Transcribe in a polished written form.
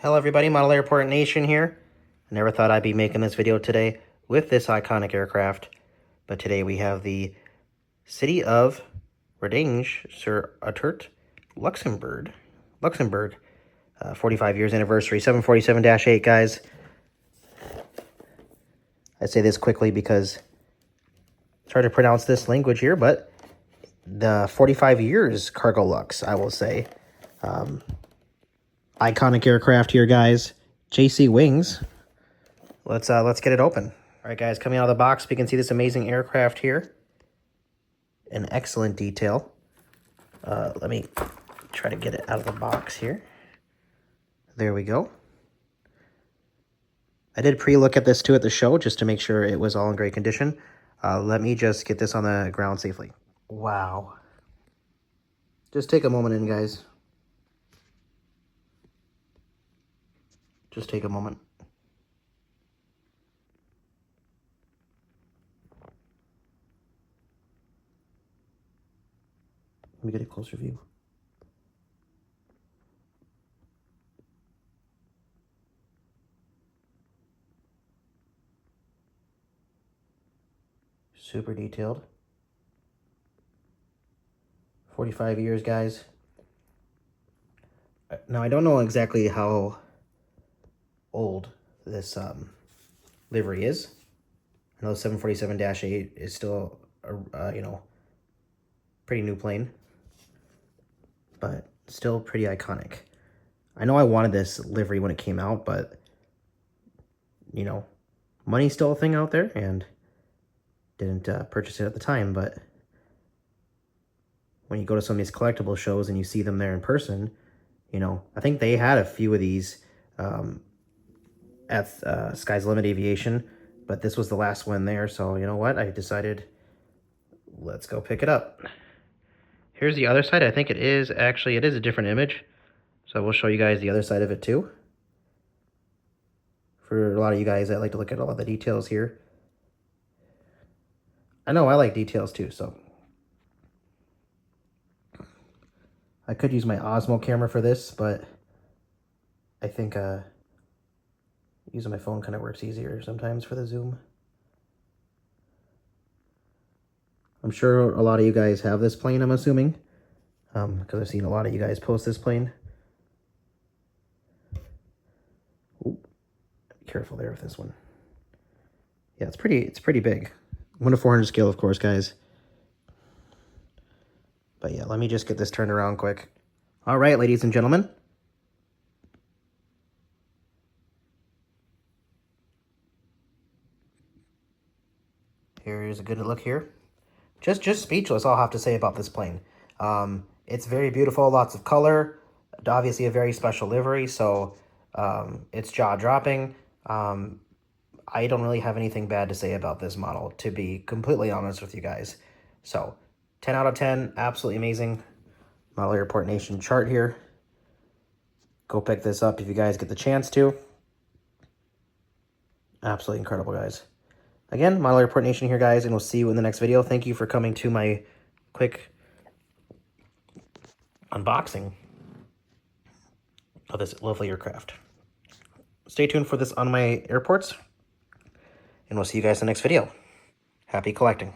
Hello everybody, Model Airport Nation here. I never thought I'd be making this video today with this iconic aircraft, but today we have the City of Redange sur Attert, Luxembourg, 45 years anniversary, 747-8, guys. I say this quickly because it's hard to pronounce this language here, but the 45 years Cargolux, I will say. Iconic aircraft here, guys. JC wings. Let's get it open. All right, guys, coming out of the box, we can see this amazing aircraft here. In excellent detail. Let me try to get it out of the box here. There we go. I did pre-look at this too at the show just to make sure it was all in great condition. Let me just get this on the ground safely. Wow. Just take a moment in, guys. Just take a moment. Let me get a closer view. Super detailed. 45 years, guys. Now, I don't know exactly how old this livery is. I know 747-8 is still a pretty new plane, but still pretty iconic. I know I wanted this livery when it came out, but money's still a thing out there, and didn't purchase it at the time. But when you go to some of these collectible shows and you see them there in person, I think they had a few of these at Sky's Limit Aviation, but this was the last one there. So you know what? I decided, let's go pick it up. Here's the other side. I think it is a different image. So I will show you guys the other side of it too. For a lot of you guys that like to look at all the details here. I know I like details too, so. I could use my Osmo camera for this, but I think using my phone kind of works easier sometimes for the zoom. I'm sure a lot of you guys have this plane, I'm assuming, because I've seen a lot of you guys post this plane. Ooh, be careful there with this one. Yeah, it's pretty big. 1:400 scale, of course, guys. But yeah, let me just get this turned around quick. All right, ladies and gentlemen. Here's a good look here. Just speechless, I'll have to say about this plane. It's very beautiful, lots of color, obviously a very special livery, so it's jaw-dropping. I don't really have anything bad to say about this model, to be completely honest with you guys. So, 10 out of 10, absolutely amazing. Model Airport Nation chart here. Go pick this up if you guys get the chance to. Absolutely incredible, guys. Again, Model Airport Nation here, guys, and we'll see you in the next video. Thank you for coming to my quick unboxing of this lovely aircraft. Stay tuned for this on my airports, and we'll see you guys in the next video. Happy collecting.